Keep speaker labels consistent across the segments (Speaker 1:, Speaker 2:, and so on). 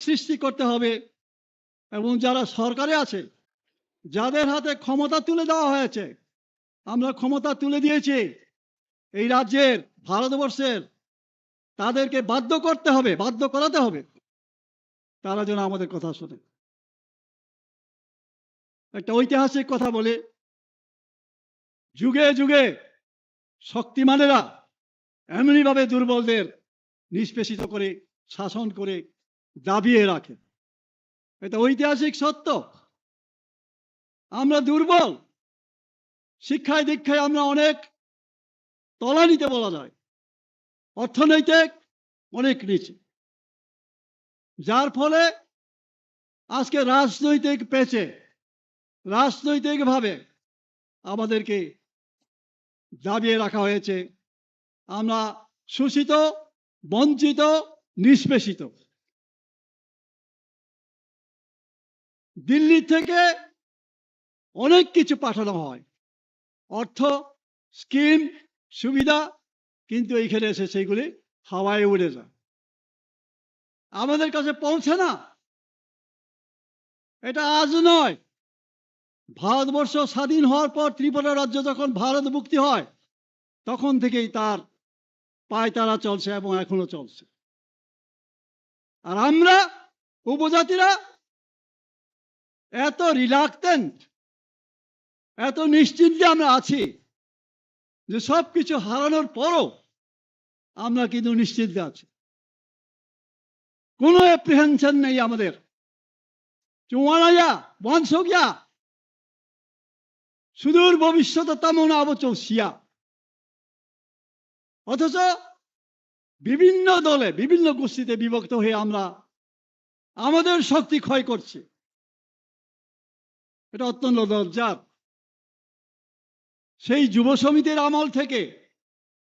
Speaker 1: সৃষ্টি করতে হবে এবং যারা সরকারে আছে, যাদের হাতে ক্ষমতা তুলে দেওয়া হয়েছে, আমরা ক্ষমতা তুলে দিয়েছি এই রাজ্যের, ভারতবর্ষের, তাদেরকে বাধ্য করতে হবে, বাধ্য করাতে হবে তারা যেন আমাদের কথা শোনে। একটা ঐতিহাসিক কথা বলে, যুগে যুগে শক্তিমানেরা এমনিভাবে দুর্বলদের নিষ্পেষিত করে, শাসন করে দাবিয়ে রাখে। এটা ঐতিহাসিক সত্য। আমরা দুর্বল, শিক্ষায় দীক্ষায় আমরা অনেক তলানিতে বলা যায়, অর্থনৈতিক অনেক নিচে, যার ফলে আজকে রাজনৈতিক পেচে, রাজনৈতিকভাবে আমাদেরকে দাবিয়ে রাখা হয়েছে। আমরা শোষিত, বঞ্চিত, নিষ্পেষিত। দিল্লি থেকে অনেক কিছু পাঠানো হয়, অর্থ, স্কিম, সুবিধা, কিন্তু এইখানে এসে সেইগুলি হাওয়ায় উড়ে যায়, আমাদের কাছে পৌঁছে না। এটা আজ নয়, ভারতবর্ষ স্বাধীন হওয়ার পর ত্রিপুরা রাজ্য যখন ভারত মুক্তি হয় তখন থেকেই তার পায়তারা চলছে এবং এখনো চলছে। আর আমরা উপজাতিরা এত রিলাক্টেন্ট, এত নিশ্চিন্তে আমরা আছি যে সবকিছু হারানোর পরও আমরা কিন্তু নিশ্চিন্তে আছি, কোনো অ্যাপ্রিহেনশন নেই আমাদের। সুদূর ভবিষ্যৎ তেমন আবচৌসিয়া। অথচ বিভিন্ন দলে, বিভিন্ন গোষ্ঠীতে বিভক্ত হয়ে আমরা আমাদের শক্তি ক্ষয় করছি। এটা অত্যন্ত লজ্জার। সেই যুব সমিতির আমল থেকে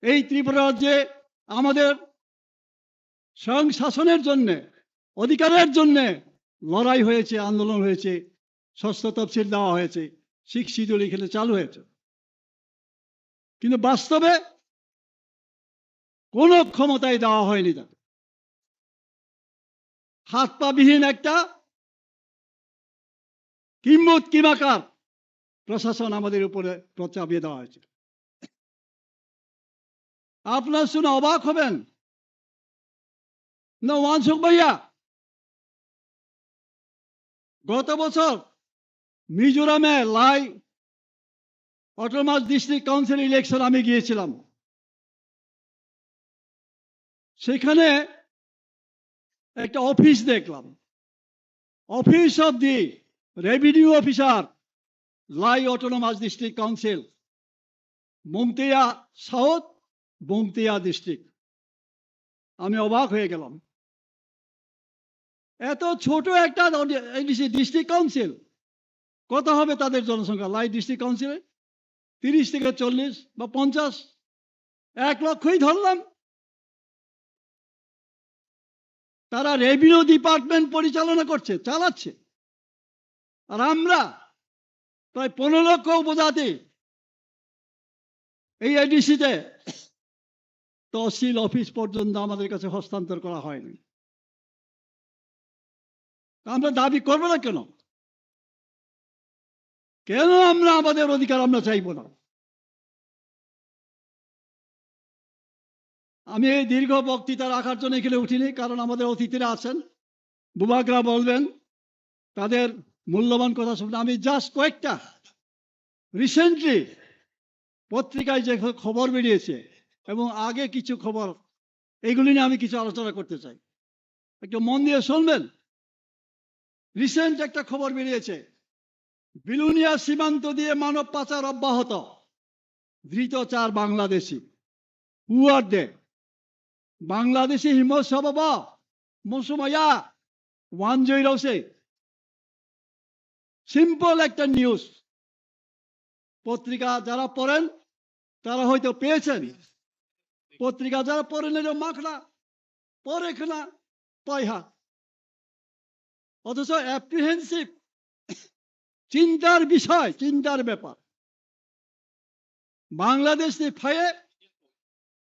Speaker 1: এই ত্রিপুরা রাজ্যে আমাদের স্বয়ং শাসনের জন্য, অধিকারের জন্য লড়াই হয়েছে, আন্দোলন হয়েছে, ষষ্ঠ তফসিল দেওয়া হয়েছে, শিখ শিডিউল এখানে চালু হয়েছে। কিন্তু বাস্তবে কোনো ক্ষমতায় দেওয়া হয়নি তাকে। হাত পা বিহীন একটা কিমাকার প্রশাসন আমাদের উপরে চাপিয়ে দেওয়া হয়েছে। আপনার শুনে অবাক হবেন না ওয়ানসুক ভাইয়া, গত বছর মিজোরামে Lai autonomous district council election আমি গিয়েছিলাম। সেখানে একটা অফিস দেখলাম, office of the revenue officer, Lai autonomous district council, মমতিয়া সাউথ, মমতিয়া ডিস্ট্রিক্ট। আমি অবাক হয়ে গেলাম, এত ছোট একটা ডিস্ট্রিক্ট কাউন্সিল, কত হবে তাদের জনসংখ্যা? লাই ডিস্ট্রিক্ট কাউন্সিলে 30 থেকে 40 বা 50, 1 লক্ষই ধরলাম। তারা রেভিনিউ ডিপার্টমেন্ট পরিচালনা করছে, চালাচ্ছে। আর আমরা প্রায় 15 লক্ষ উপজাতি এই এডিসিতে তহসিল অফিস পর্যন্ত আমাদের কাছে হস্তান্তর করা হয়নি। আমরা দাবি করবো না কেন? কেন আমরা আমাদের অধিকার আমরা চাইব না? আমি এই দীর্ঘ বক্তৃতা রাখার জন্য এখানে উঠিনি, কারণ আমাদের অতিথিরা আছেন, বুবাকরা বলবেন, তাদের মূল্যবান কথা শুনতে। আমি জাস্ট কয়েকটা রিসেন্টলি পত্রিকায় যে খবর বেরিয়েছে এবং আগে কিছু খবর, এইগুলি নিয়ে আমি কিছু আলোচনা করতে চাই, একটু মন দিয়ে শুনবেন। রিসেন্ট একটা খবর বেরিয়েছে, বিলুনিয়া সীমান্ত দিয়ে মানব পাচার অব্যাহত, ধৃত 4 বাংলাদেশি। হু আর দে? বাংলাদেশি হিমসভব মৌসুমাইয়া 106। সিম্পল একটা নিউজ। পত্রিকা যারা পড়েন তারা হয়তো পেয়েছেন, পত্রিকা যারা পড়েন এর মাখনা পরে খানা পাইহা। অথচ অ্যাপ্রিহেন্সিভ, চিন্তার বিষয়, চিন্তার ব্যাপার। বাংলাদেশ ফায়ে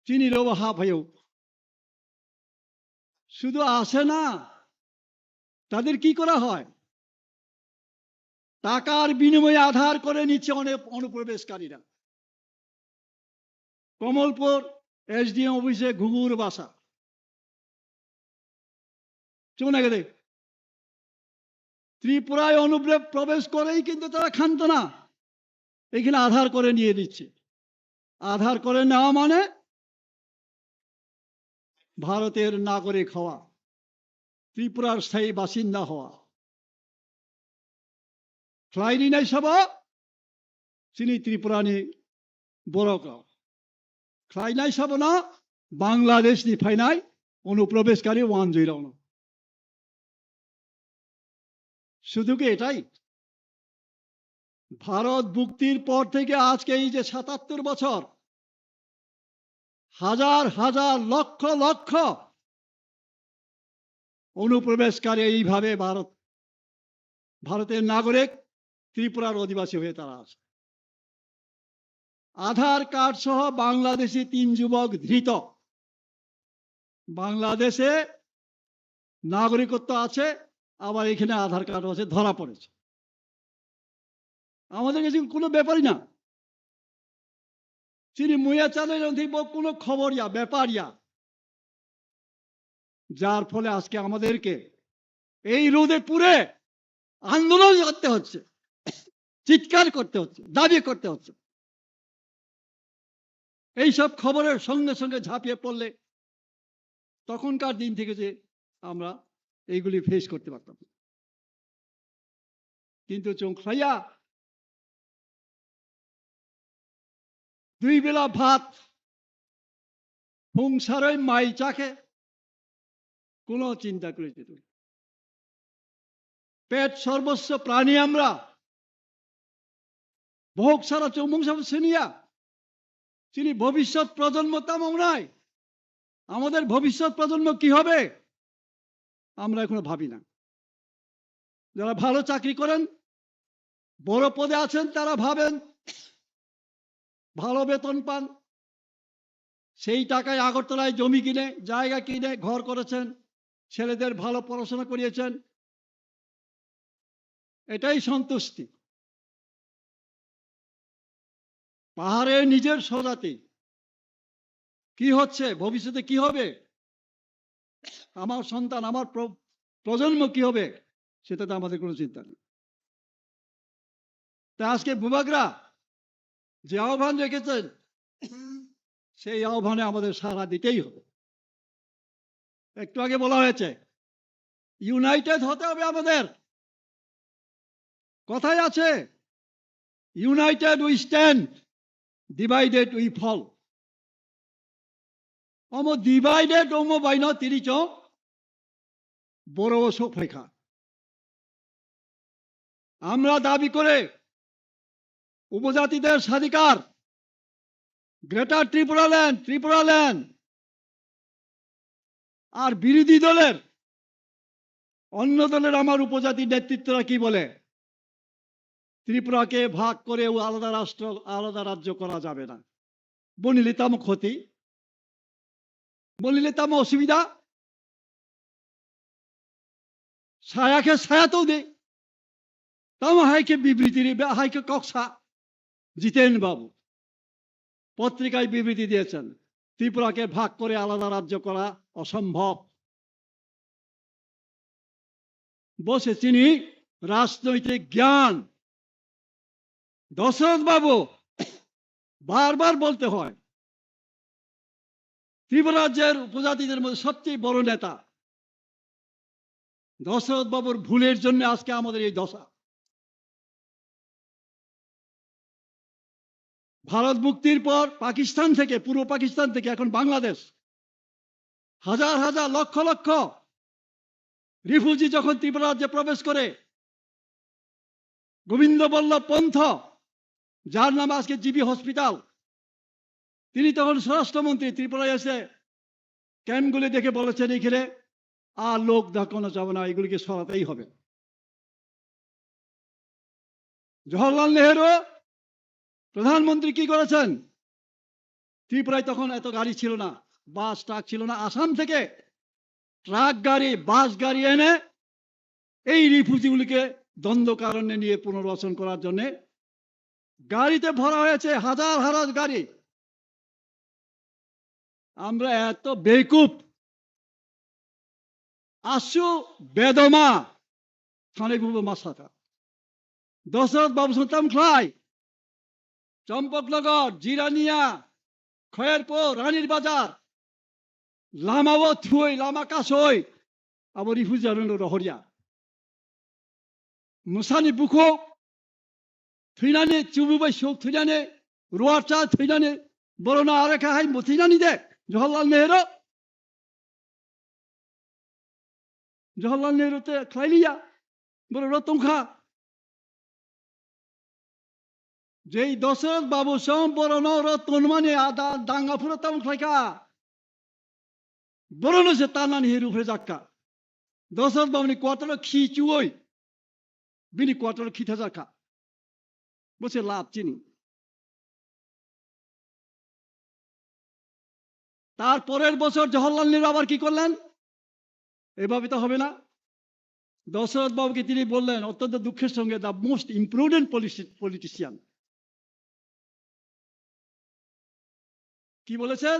Speaker 1: চিনি রোবা হা ভাইও শুধু আসে না, তাদের কি করা হয়? টাকার বিনিময়ে আধার করে নিচ্ছে অনেক অনুপ্রবেশকারীরা। কমলপুর এসডিএম অফিসে ঘুঘুর বাসা, চলে গেলে ত্রিপুরায় অনুপ্রবেশ করেই কিন্তু তারা ক্ষান্ত না, এখানে আধার করে নিয়ে দিচ্ছে। আধার করে নেওয়া মানে ভারতের নাগরিক হওয়া, ত্রিপুরার স্থায়ী বাসিন্দা হওয়া। ফ্লাইনি নাই সব চিনি ত্রিপুরানি বড়ক খাই নাই সব না বাংলাদেশ নি ফাইনাই অনুপ্রবেশকারী 101। শুধু কি এটাই? ভারত মুক্তির পর থেকে আজকে এই যে ৭৭ বছর, হাজার হাজার লক্ষ লক্ষ অনুপ্রবেশকারী এইভাবে ভারতের নাগরিক ত্রিপুরার অধিবাসী হয়ে তারা আছে। আধার কার্ড সহ বাংলাদেশি ৩ যুবক ধৃত। বাংলাদেশে নাগরিকত্ব আছে, আবার এখানে আধার কার্ড আছে, ধরা পড়েছে। আমাদের কাছে কোনো ব্যাপারই না, তিনি মুয়া চালের কোনো খবরিয়া ব্যাপারিয়া, যার ফলে আজকে আমাদেরকে এই রোদে পুড়ে আন্দোলন করতে হচ্ছে, চিৎকার করতে হচ্ছে, দাবি করতে হচ্ছে। এইসব খবরের সঙ্গে সঙ্গে ঝাঁপিয়ে পড়লে তখনকার দিন থেকে যে আমরা এইগুলি ফেস করতে পারতাম, কিন্তু চোখলাইয়া 2 বেলা ভাত সংসারে মাই চাকে কোনো চিন্তা করেছে তুমি? পেট সর্বস্ব প্রাণী আমরা, ভোগ সারা চৌমংস শুনিয়া তিনি ভবিষ্যৎ প্রজন্ম তামাও নাই। আমাদের ভবিষ্যৎ প্রজন্ম কি হবে আমরা এখনো ভাবি না। যারা ভালো চাকরি করেন, বড় পদে আছেন, তারা ভাবেন ভালো বেতন পান, সেই টাকায় আগরতলায় জমি কিনে, জায়গা কিনে ঘর করেছেন, ছেলেদের ভালো পড়াশোনা করিয়েছেন, এটাই সন্তুষ্টি। পাহাড়ে নিজের স্বজাতি কি হচ্ছে, ভবিষ্যতে কি হবে, আমার সন্তান, আমার প্রজন্ম কি হবে, সেটাতে আমাদের কোনো চিন্তা নেই। তা আজকে বুবাগরা যে আহ্বান রেখেছেন, সেই আহ্বানে আমাদের সাড়া দিতেই হবে। একটু আগে বলা হয়েছে ইউনাইটেড হতে হবে আমাদের। কথাই আছে united we stand, divided we fall. অম ডিভাইডেড অম বাইন তিরিচ বড় সোফেখা। আমরা দাবি করে উপজাতিদের স্বাধিকার, গ্রেটার ত্রিপুরাল্যান্ড, আর বিরোধী দলের অন্য দলের আমার উপজাতির নেতৃত্বরা কি বলে, ত্রিপুরাকে ভাগ করে আলাদা রাষ্ট্র, আলাদা রাজ্য করা যাবে না। বলিলে তাম ক্ষতি, বলিলে তাম অসুবিধা, ছায়াকে ছায়াতেও দে, তাম হাইকে বিবৃতি, হাইকে কক্সা জিতেন বাবু পত্রিকায় বিবৃতি দিয়েছেন, ত্রিপুরাকে ভাগ করে আলাদা রাজ্য করা অসম্ভব। বসে তিনি রাজনৈতিক জ্ঞান। দশরথ বাবু বারবার বলতে হয় ত্রিপুরা রাজ্যের উপজাতিদের মধ্যে সবচেয়ে বড় নেতা দশরথ বাবুর ভুলের জন্য আজকে আমাদের এই দশা। ভারত মুক্তির পর পাকিস্তান থেকে, পূর্ব পাকিস্তান থেকে এখন বাংলাদেশ, হাজার হাজার লক্ষ লক্ষ রিফিউজি যখন ত্রিপুরা রাজ্যে প্রবেশ করে, গোবিন্দ বল্লভ পন্থ, যার নামে আজকে জিবি হসপিটাল, তিনি তখন স্বরাষ্ট্রমন্ত্রী, ত্রিপুরায় এসে ক্যাম্পগুলি দেখে বলেছেন এখানে আর লোক দেখানো যাবে না, এগুলিকে সরাতেই হবে। জওহরলাল নেহেরু প্রধানমন্ত্রী কি করেছেন, ত্রিপুরায় তখন এত গাড়ি ছিল না, বাস ট্রাক ছিল না, আসাম থেকে ট্রাক গাড়ি, বাস গাড়ি এনে এই রিফিউজিগুলিকে দ্বন্দ্ব কারণে নিয়ে পুনর্বাসন করার জন্য গাড়িতে ভরা হয়েছে, হাজার হাজার গাড়ি। আমরা এত বেকুব, আশু বেদমা থানে গুলো মাসাটা দশরথ বাবু সুলতান খাই, চম্পকনগর, জিরানিয়া, খয়েরপুর, রানীর বাজার, লামাও থুই, লামা কাসই, আবার রিফিউজি রহরিয়া মুসানি বুখো थैनानै चुबुबाय सौ थैनानै रुवाचा थैनानै बर'ना आरेखाहाय थैनानै दे जवाहरलाल नेहरू ते खायलिया बर' तंखा जेई दशरथ बाबु सम बर'ना तनमाने आदा दांगाफोरा ताम खायका बर'नो से तानानै हेरु फे जाक्का दशरथ बाबुनि क्वार्टर खिचुय बिनि क्वार्टर खिथा जाक्का বসে লাভ চিনি। তারপরের বছর জওহরলাল নেহরু আবার কি করলেন? এভাবে তো হবে না। দশরথ বাবুকে তিনি বললেন অত্যন্ত দুঃখের সঙ্গে, দ্য মোস্ট ইম্প্রুডেন্ট পলিটিশিয়ান। কি বলেছেন?